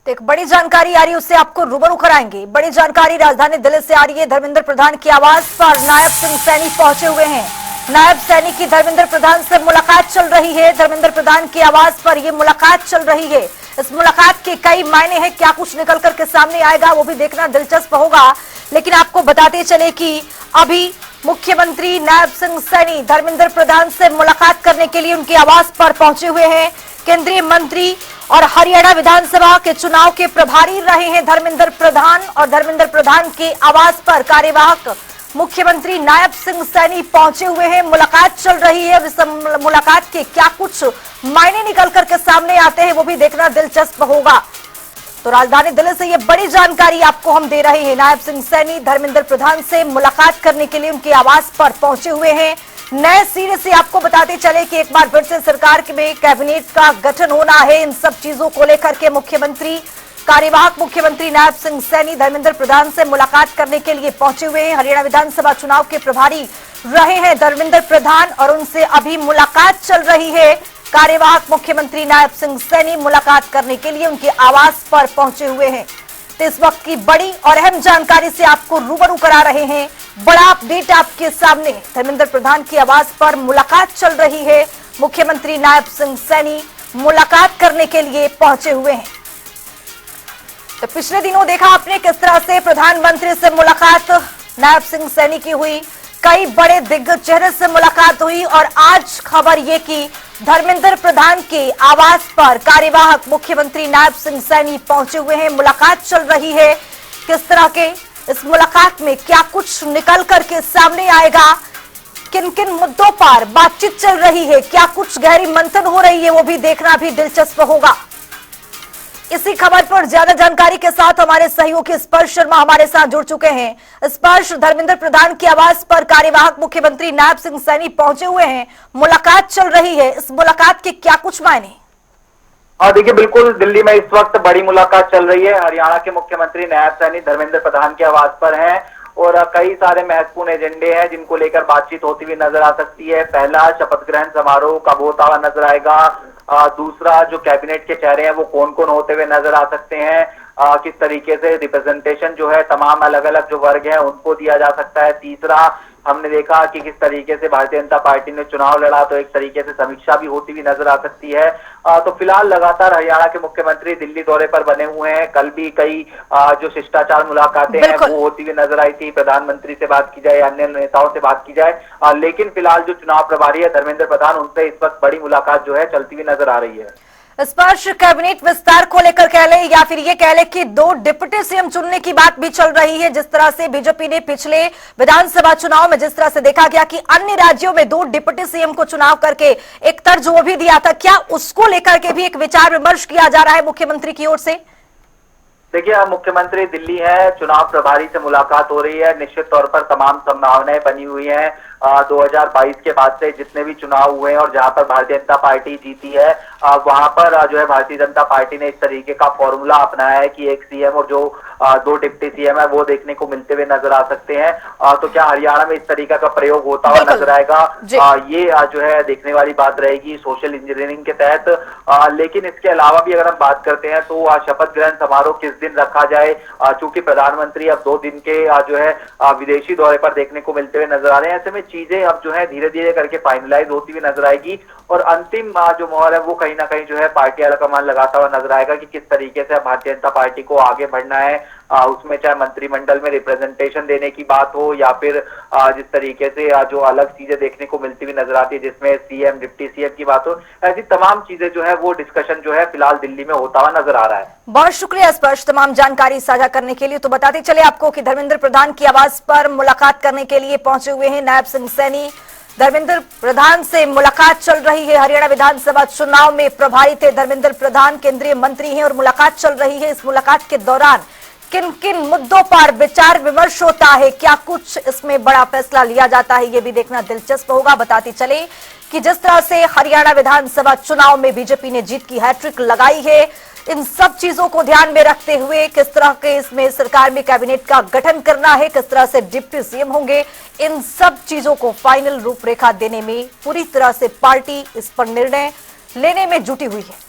तो एक बड़ी जानकारी आ रही है, उससे आपको रूबरू कराएंगे। बड़ी जानकारी राजधानी दिल्ली से आ रही है। धर्मेंद्र प्रधान की आवास पर नायब सिंह सैनी पहुंचे हुए हैं। नायब सैनी की धर्मेंद्र प्रधान से मुलाकात चल रही है। धर्मेंद्र प्रधान की आवास पर यह मुलाकात चल रही है। इस मुलाकात के कई मायने हैं, क्या कुछ निकल करके सामने आएगा वो भी देखना दिलचस्प होगा। लेकिन आपको बताते चले कि अभी मुख्यमंत्री नायब सिंह सैनी धर्मेंद्र प्रधान से मुलाकात करने के लिए उनके आवास पर पहुंचे हुए हैं। केंद्रीय मंत्री और हरियाणा विधानसभा के चुनाव के प्रभारी रहे हैं धर्मेंद्र प्रधान, और धर्मेंद्र प्रधान के आवास पर कार्यवाहक मुख्यमंत्री नायब सिंह सैनी पहुंचे हुए हैं। मुलाकात चल रही है। इस मुलाकात के क्या कुछ मायने निकल करके सामने आते हैं वो भी देखना दिलचस्प होगा। तो राजधानी दिल्ली से ये बड़ी जानकारी आपको हम दे रहे हैं। नायब सिंह सैनी धर्मेंद्र प्रधान से मुलाकात करने के लिए उनके आवास पर पहुंचे हुए हैं। नए सिरे से आपको बताते चले कि एक बार फिर से सरकार में कैबिनेट का गठन होना है। इन सब चीजों को लेकर के कार्यवाहक मुख्यमंत्री नायब सिंह सैनी धर्मेंद्र प्रधान से मुलाकात करने के लिए पहुंचे हुए हैं। हरियाणा विधानसभा चुनाव के प्रभारी रहे हैं धर्मेंद्र प्रधान, और उनसे अभी मुलाकात चल रही है। कार्यवाहक मुख्यमंत्री नायब सिंह सैनी मुलाकात करने के लिए उनके आवास पर पहुंचे हुए हैं। तो इस वक्त की बड़ी और अहम जानकारी से आपको रूबरू करा रहे हैं। बड़ा अपडेट आपके सामने। धर्मेंद्र प्रधान की आवास पर मुलाकात चल रही है। मुख्यमंत्री नायब सिंह सैनी मुलाकात करने के लिए पहुंचे हुए हैं। तो पिछले दिनों देखा आपने किस तरह से प्रधानमंत्री से मुलाकात नायब सिंह सैनी की हुई, कई बड़े दिग्गज चेहरे से मुलाकात हुई, और आज खबर ये कि धर्मेंद्र प्रधान के आवास पर कार्यवाहक मुख्यमंत्री नायब सिंह सैनी पहुंचे हुए हैं। मुलाकात चल रही है। किस तरह के इस मुलाकात में क्या कुछ निकल करके सामने आएगा, किन किन मुद्दों पर बातचीत चल रही है, क्या कुछ गहरी मंथन हो रही है वो भी देखना भी दिलचस्प होगा। इसी खबर पर ज्यादा जानकारी के साथ हमारे सहयोगी स्पर्श शर्मा हमारे साथ जुड़ चुके हैं। स्पर्श, धर्मेंद्र प्रधान की आवास पर कार्यवाहक मुख्यमंत्री नायब सिंह सैनी पहुंचे हुए हैं, मुलाकात चल रही है। इस मुलाकात के क्या कुछ मायने? देखिए, बिल्कुल दिल्ली में इस वक्त बड़ी मुलाकात चल रही है। हरियाणा के मुख्यमंत्री नायब सैनी धर्मेंद्र प्रधान के आवास पर हैं, और कई सारे महत्वपूर्ण एजेंडे हैं जिनको लेकर बातचीत होती हुई नजर आ सकती है। पहला, शपथ ग्रहण समारोह कब होता हुआ नजर आएगा। दूसरा, जो कैबिनेट के चेहरे हैं वो कौन कौन होते हुए नजर आ सकते हैं। किस तरीके से रिप्रेजेंटेशन जो है तमाम अलग अलग जो वर्ग हैं उनको दिया जा सकता है। तीसरा, हमने देखा कि किस तरीके से भारतीय जनता पार्टी ने चुनाव लड़ा, तो एक तरीके से समीक्षा भी होती हुई नजर आ सकती है। तो फिलहाल लगातार हरियाणा के मुख्यमंत्री दिल्ली दौरे पर बने हुए हैं। कल भी कई जो शिष्टाचार मुलाकातें हैं वो होती हुई नजर आई थी। प्रधानमंत्री से बात की जाए, अन्य नेताओं से बात की जाए, लेकिन फिलहाल जो चुनाव प्रभारी है धर्मेंद्र प्रधान, उनसे इस वक्त बड़ी मुलाकात जो है चलती हुई नजर आ रही है। स्पर्श, कैबिनेट विस्तार को लेकर कह ले या फिर ये कह ले कि 2 डिप्टी सीएम चुनने की बात भी चल रही है। जिस तरह से बीजेपी ने पिछले विधानसभा चुनाव में जिस तरह से देखा गया कि अन्य राज्यों में 2 डिप्टी सीएम को चुनाव करके एक तर्ज वो भी दिया था, क्या उसको लेकर के भी एक विचार विमर्श किया जा रहा है मुख्यमंत्री की ओर से? देखिए, अब मुख्यमंत्री दिल्ली है, चुनाव प्रभारी से मुलाकात हो रही है। निश्चित तौर पर तमाम संभावनाएं बनी हुई हैं। 2022 के बाद से जितने भी चुनाव हुए हैं और जहां पर भारतीय जनता पार्टी जीती है, वहां पर जो है भारतीय जनता पार्टी ने इस तरीके का फॉर्मूला अपनाया है कि एक सीएम और जो 2 डिप्टी सीएम है वो देखने को मिलते हुए नजर आ सकते हैं। तो क्या हरियाणा में इस तरीके का प्रयोग होता हुआ नजर आएगा, ये जो है देखने वाली बात रहेगी सोशल इंजीनियरिंग के तहत। लेकिन इसके अलावा भी अगर हम बात करते हैं तो शपथ ग्रहण समारोह किस दिन रखा जाए, चूंकि प्रधानमंत्री अब 2 दिन के जो है विदेशी दौरे पर देखने को मिलते हुए नजर आ रहे हैं। ऐसे में चीजें अब जो है धीरे धीरे करके फाइनलाइज होती हुई नजर आएगी, और अंतिम जो मोहर है वो कहीं ना कहीं जो है पार्टी आलाकमान लगाता हुआ नजर आएगा कि किस तरीके से भारतीय जनता पार्टी को आगे बढ़ना है। उसमें चाहे मंत्रिमंडल में रिप्रेजेंटेशन देने की बात हो या फिर जिस तरीके से जो अलग चीजें देखने को मिलती हुई नजर आती है जिसमें सीएम डिप्टी सीएम की बात हो, ऐसी तमाम चीजें जो है वो डिस्कशन जो है फिलहाल दिल्ली में होता हुआ नजर आ रहा है। बहुत शुक्रिया स्पर्श तमाम जानकारी साझा करने के लिए। तो बताते चले आपको कि धर्मेंद्र प्रधान की आवास पर मुलाकात करने के लिए पहुंचे हुए हैं नायब सिंह सैनी। धर्मेंद्र प्रधान से मुलाकात चल रही है। हरियाणा विधानसभा चुनाव में प्रभारी थे धर्मेंद्र प्रधान, केंद्रीय मंत्री हैं, और मुलाकात चल रही है। इस मुलाकात के दौरान किन किन मुद्दों पर विचार विमर्श होता है, क्या कुछ इसमें बड़ा फैसला लिया जाता है, ये भी देखना दिलचस्प होगा। बताते चले कि जिस तरह से हरियाणा विधानसभा चुनाव में बीजेपी ने जीत की हैट्रिक लगाई है, इन सब चीजों को ध्यान में रखते हुए किस तरह के इसमें सरकार में कैबिनेट का गठन करना है, किस तरह से डिप्टी सीएम होंगे, इन सब चीजों को फाइनल रूपरेखा देने में पूरी तरह से पार्टी इस पर निर्णय लेने में जुटी हुई है।